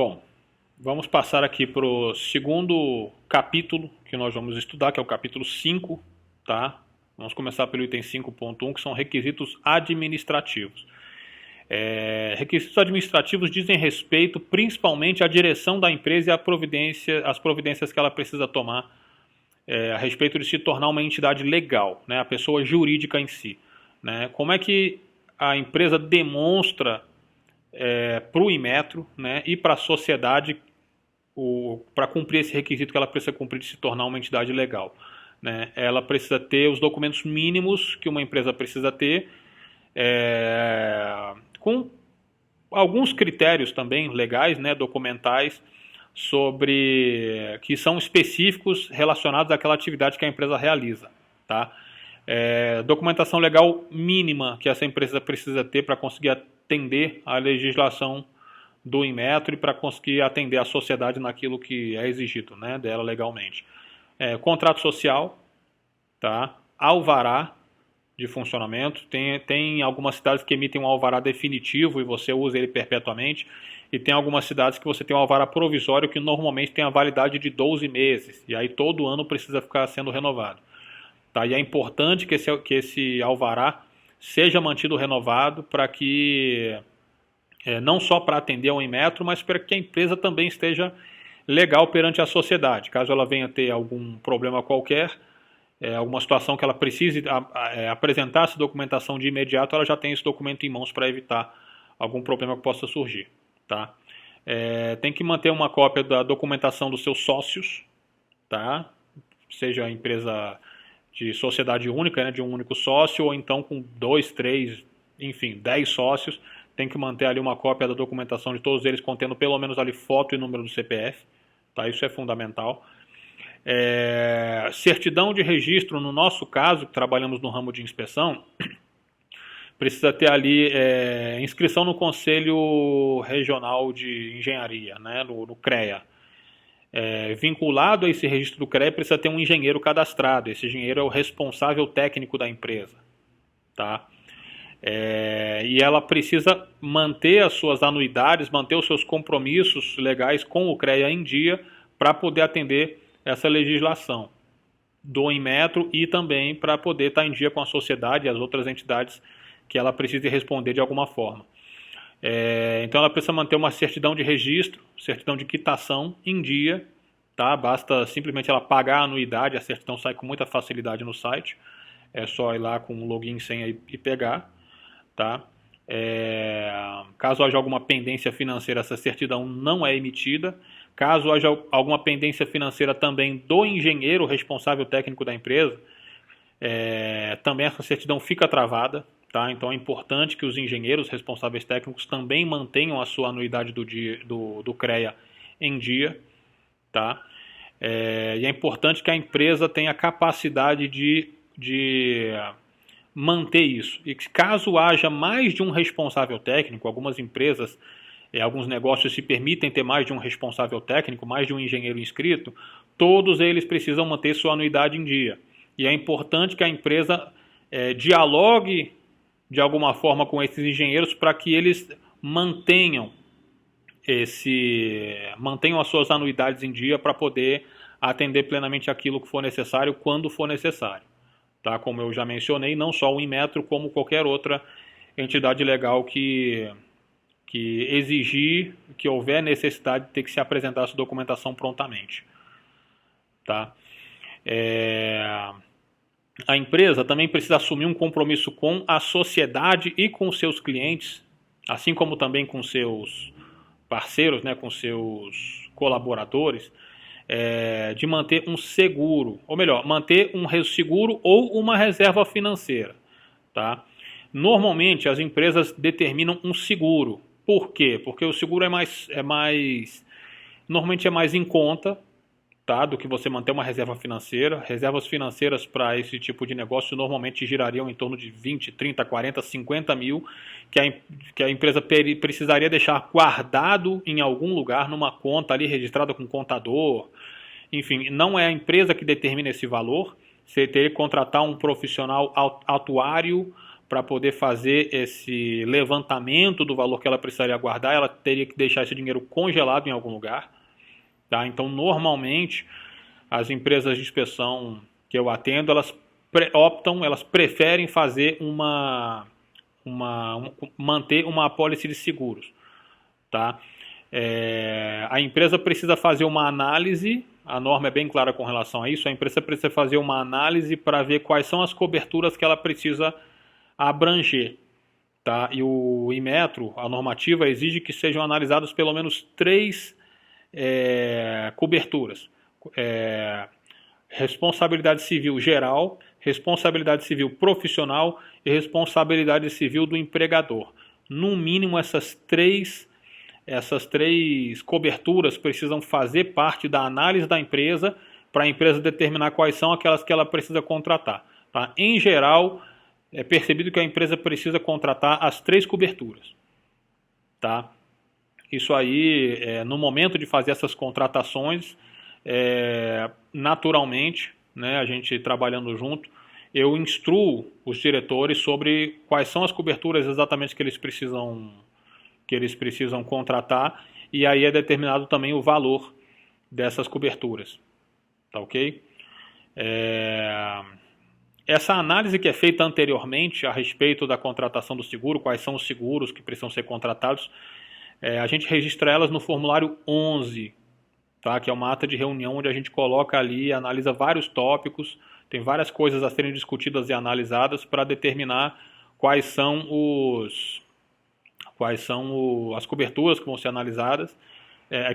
Bom, vamos passar aqui para o segundo capítulo que nós vamos estudar, que é o capítulo 5, tá? Vamos começar pelo item 5.1, que são requisitos administrativos. Requisitos administrativos dizem respeito principalmente à direção da empresa e às providências que ela precisa tomar a respeito de se tornar uma entidade legal, né? A pessoa jurídica em si, né? Como é que a empresa demonstra para o Inmetro, né, e para a sociedade para cumprir esse requisito que ela precisa cumprir de se tornar uma entidade legal, né? Ela precisa ter os documentos mínimos que uma empresa precisa ter, com alguns critérios também legais, né, documentais, sobre que são específicos relacionados àquela atividade que a empresa realiza, tá? Documentação legal mínima que essa empresa precisa ter para conseguir atender à legislação do Inmetro e para conseguir atender a sociedade naquilo que é exigido, né, dela legalmente. Contrato social, tá? Alvará de funcionamento. Tem algumas cidades que emitem um alvará definitivo e você usa ele perpetuamente. E tem algumas cidades que você tem um alvará provisório que normalmente tem a validade de 12 meses. E aí todo ano precisa ficar sendo renovado. Tá? E é importante que esse alvará seja mantido renovado para que, não só para atender ao Inmetro, mas para que a empresa também esteja legal perante a sociedade. Caso ela venha ter algum problema qualquer, alguma situação que ela precise apresentar essa documentação de imediato, ela já tem esse documento em mãos para evitar algum problema que possa surgir. Tá? Tem que manter uma cópia da documentação dos seus sócios, tá? Seja a empresa de sociedade única, né, de um único sócio, ou então com 2, 3, enfim, 10 sócios, tem que manter ali uma cópia da documentação de todos eles, contendo pelo menos ali foto e número do CPF, tá? Isso é fundamental. Certidão de registro, no nosso caso, que trabalhamos no ramo de inspeção, precisa ter ali inscrição no Conselho Regional de Engenharia, né, no CREA. Vinculado a esse registro do CREA, precisa ter um engenheiro cadastrado. Esse engenheiro é o responsável técnico da empresa, tá? E ela precisa manter as suas anuidades, manter os seus compromissos legais com o CREA em dia para poder atender essa legislação do Inmetro e também para poder estar em dia com a sociedade e as outras entidades que ela precise responder de alguma forma. Então ela precisa manter uma certidão de registro, certidão de quitação em dia, tá? Basta simplesmente ela pagar a anuidade, a certidão sai com muita facilidade no site, é só ir lá com login, senha e pegar, tá? Caso haja alguma pendência financeira, essa certidão não é emitida. Caso haja alguma pendência financeira também do engenheiro responsável técnico da empresa, também essa certidão fica travada. Tá? Então é importante que os engenheiros responsáveis técnicos também mantenham a sua anuidade do CREA em dia. Tá? E é importante que a empresa tenha capacidade de manter isso. E caso haja mais de um responsável técnico, algumas empresas, alguns negócios se permitem ter mais de um responsável técnico, mais de um engenheiro inscrito, todos eles precisam manter sua anuidade em dia. E é importante que a empresa dialogue de alguma forma com esses engenheiros para que eles mantenham as suas anuidades em dia para poder atender plenamente aquilo que for necessário quando for necessário. Tá? Como eu já mencionei, não só o Inmetro, como qualquer outra entidade legal que exigir, que houver necessidade de ter que se apresentar essa documentação prontamente. Tá? A empresa também precisa assumir um compromisso com a sociedade e com seus clientes, assim como também com seus parceiros, né, com seus colaboradores, de manter um seguro, ou melhor, manter um seguro ou uma reserva financeira. Tá? Normalmente as empresas determinam um seguro. Por quê? Porque o seguro normalmente é mais em conta, tá, do que você manter uma reserva financeira. Reservas financeiras para esse tipo de negócio normalmente girariam em torno de 20, 30, 40, 50 mil, que a empresa precisaria deixar guardado em algum lugar, numa conta ali registrada com contador. Enfim, não é a empresa que determina esse valor. Você teria que contratar um profissional atuário para poder fazer esse levantamento do valor que ela precisaria guardar, ela teria que deixar esse dinheiro congelado em algum lugar. Tá? Então, normalmente, as empresas de inspeção que eu atendo, elas preferem fazer manter uma apólice de seguros. Tá? A empresa precisa fazer uma análise, a norma é bem clara com relação a isso, a empresa precisa fazer uma análise para ver quais são as coberturas que ela precisa abranger. Tá? E o Inmetro, a normativa, exige que sejam analisadas pelo menos 3 coberturas. Responsabilidade civil geral, responsabilidade civil profissional e responsabilidade civil do empregador. No mínimo, essas três coberturas precisam fazer parte da análise da empresa para a empresa determinar quais são aquelas que ela precisa contratar. Tá? Em geral, é percebido que a empresa precisa contratar as 3 coberturas. Tá? Isso aí, no momento de fazer essas contratações, naturalmente, né, a gente trabalhando junto, eu instruo os diretores sobre quais são as coberturas exatamente que eles precisam contratar, e aí é determinado também o valor dessas coberturas. Tá ok? Essa análise que é feita anteriormente a respeito da contratação do seguro, quais são os seguros que precisam ser contratados, a gente registra elas no formulário 11, tá? Que é uma ata de reunião onde a gente coloca ali e analisa vários tópicos, tem várias coisas a serem discutidas e analisadas para determinar quais são as coberturas que vão ser analisadas,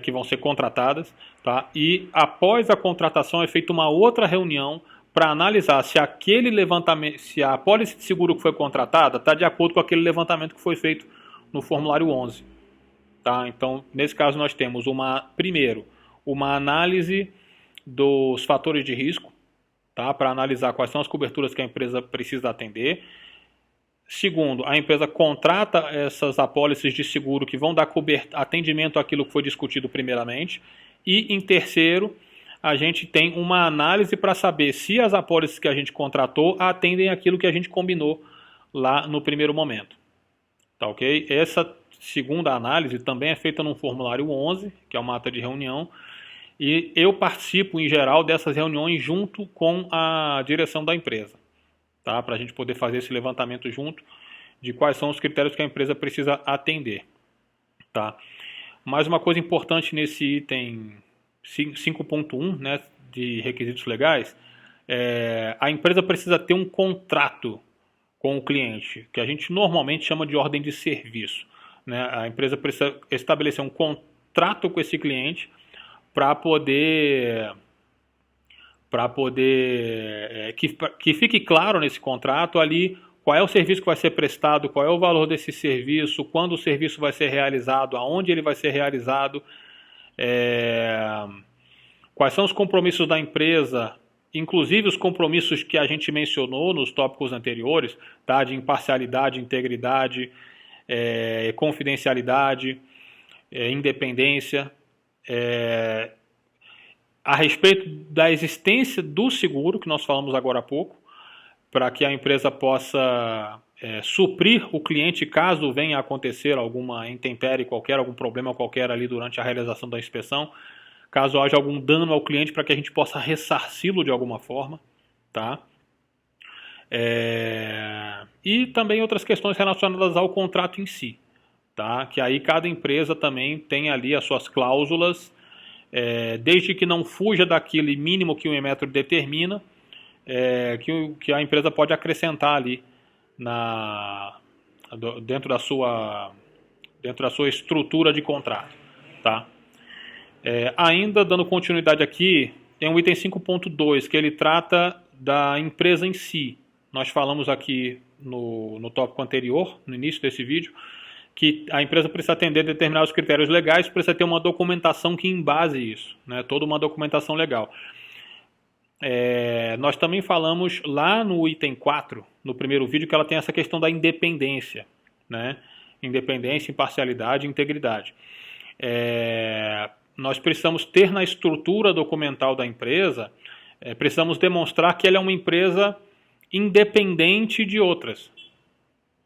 que vão ser contratadas, tá? E após a contratação é feita uma outra reunião para analisar se aquele levantamento, se a apólice de seguro que foi contratada está de acordo com aquele levantamento que foi feito no formulário 11. Tá? Então, nesse caso, nós temos primeiro, uma análise dos fatores de risco, tá? Para analisar quais são as coberturas que a empresa precisa atender. Segundo, a empresa contrata essas apólices de seguro que vão dar atendimento àquilo que foi discutido primeiramente. E, em terceiro, a gente tem uma análise para saber se as apólices que a gente contratou atendem aquilo que a gente combinou lá no primeiro momento. Tá ok? Essa segunda análise também é feita no formulário 11, que é uma ata de reunião, e eu participo, em geral, dessas reuniões junto com a direção da empresa, tá? Para a gente poder fazer esse levantamento junto de quais são os critérios que a empresa precisa atender. Tá? Mais uma coisa importante nesse item 5.1, né, de requisitos legais, a empresa precisa ter um contrato com o cliente, que a gente normalmente chama de ordem de serviço. Né? A empresa precisa estabelecer um contrato com esse cliente para poder que fique claro nesse contrato ali qual é o serviço que vai ser prestado, qual é o valor desse serviço, quando o serviço vai ser realizado, aonde ele vai ser realizado, quais são os compromissos da empresa, inclusive os compromissos que a gente mencionou nos tópicos anteriores, tá? De imparcialidade, integridade, confidencialidade, independência, a respeito da existência do seguro, que nós falamos agora há pouco, para que a empresa possa suprir o cliente caso venha a acontecer alguma intempérie qualquer, algum problema qualquer ali durante a realização da inspeção, caso haja algum dano ao cliente, para que a gente possa ressarci-lo de alguma forma, tá? E também outras questões relacionadas ao contrato em si, tá? Que aí cada empresa também tem ali as suas cláusulas, desde que não fuja daquele mínimo que o Inmetro determina, que a empresa pode acrescentar ali dentro da sua estrutura de contrato, tá? Ainda dando continuidade aqui, tem o item 5.2, que ele trata da empresa em si. Nós falamos aqui no tópico anterior, no início desse vídeo, que a empresa precisa atender determinados critérios legais, precisa ter uma documentação que embase isso, né? Toda uma documentação legal. Nós também falamos lá no item 4, no primeiro vídeo, que ela tem essa questão da independência, né? Independência, imparcialidade e integridade. Nós precisamos ter na estrutura documental da empresa, precisamos demonstrar que ela é uma empresa independente de outras,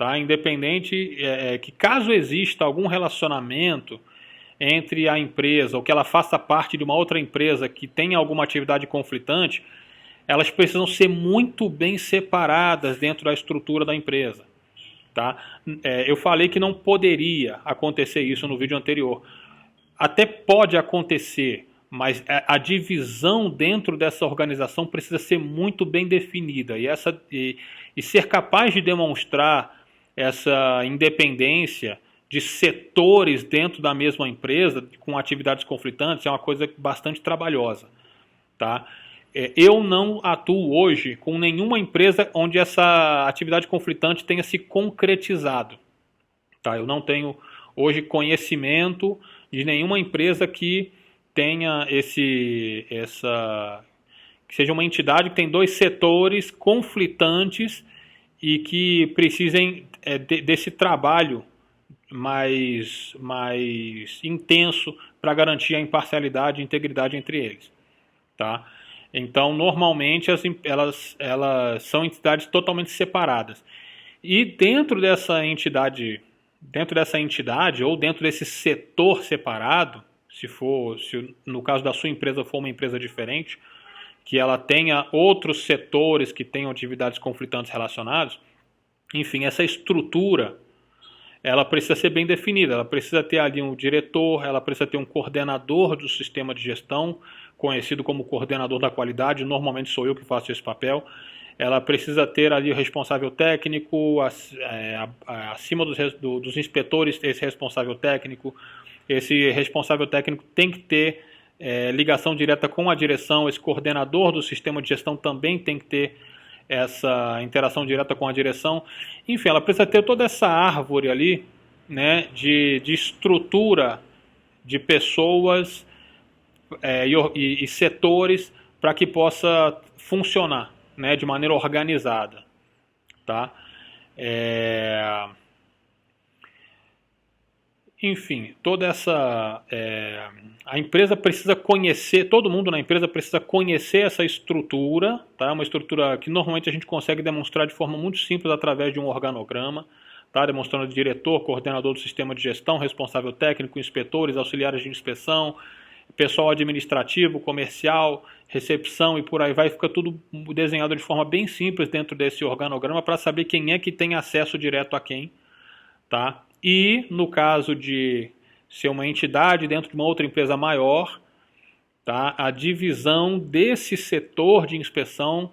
tá? Independente que caso exista algum relacionamento entre a empresa ou que ela faça parte de uma outra empresa que tenha alguma atividade conflitante, elas precisam ser muito bem separadas dentro da estrutura da empresa. Tá? Eu falei que não poderia acontecer isso no vídeo anterior. Até pode acontecer, mas a divisão dentro dessa organização precisa ser muito bem definida. E ser capaz de demonstrar essa independência de setores dentro da mesma empresa, com atividades conflitantes, é uma coisa bastante trabalhosa. Tá? Eu não atuo hoje com nenhuma empresa onde essa atividade conflitante tenha se concretizado. Tá? Eu não tenho hoje conhecimento de nenhuma empresa que tenha que seja uma entidade que tem dois setores conflitantes e que precisem desse trabalho mais intenso para garantir a imparcialidade e integridade entre eles. Tá? Então, normalmente, elas são entidades totalmente separadas. E dentro dessa entidade ou dentro desse setor separado, se no caso da sua empresa for uma empresa diferente, que ela tenha outros setores que tenham atividades conflitantes relacionadas, enfim, essa estrutura, ela precisa ser bem definida, ela precisa ter ali um diretor, ela precisa ter um coordenador do sistema de gestão, conhecido como coordenador da qualidade, normalmente sou eu que faço esse papel. Ela precisa ter ali o responsável técnico, acima dos inspetores, esse responsável técnico. Esse responsável técnico tem que ter ligação direta com a direção, esse coordenador do sistema de gestão também tem que ter essa interação direta com a direção. Enfim, ela precisa ter toda essa árvore ali, né, de estrutura de pessoas e setores para que possa funcionar, né, de maneira organizada. Tá? Enfim, toda essa... a empresa precisa conhecer, todo mundo na empresa precisa conhecer essa estrutura, tá? Uma estrutura que normalmente a gente consegue demonstrar de forma muito simples através de um organograma, tá? Demonstrando diretor, coordenador do sistema de gestão, responsável técnico, inspetores, auxiliares de inspeção, pessoal administrativo, comercial, recepção e por aí vai. Fica tudo desenhado de forma bem simples dentro desse organograma para saber quem é que tem acesso direto a quem, tá? E no caso de ser uma entidade dentro de uma outra empresa maior, tá? A divisão desse setor de inspeção,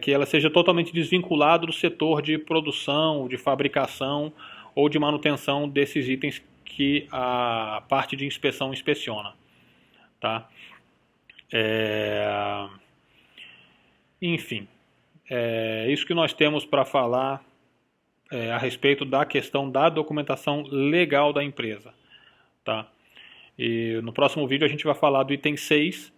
que ela seja totalmente desvinculada do setor de produção, de fabricação ou de manutenção desses itens que a parte de inspeção inspeciona. Tá? Enfim, é isso que nós temos para falar a respeito da questão da documentação legal da empresa. Tá? E no próximo vídeo a gente vai falar do item 6,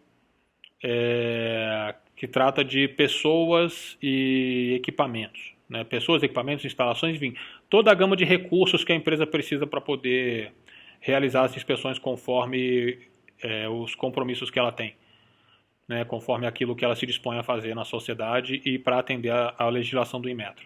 que trata de pessoas e equipamentos. Né? Pessoas, equipamentos, instalações, enfim, toda a gama de recursos que a empresa precisa para poder realizar as inspeções conforme os compromissos que ela tem, né? Conforme aquilo que ela se dispõe a fazer na sociedade e para atender a legislação do Inmetro.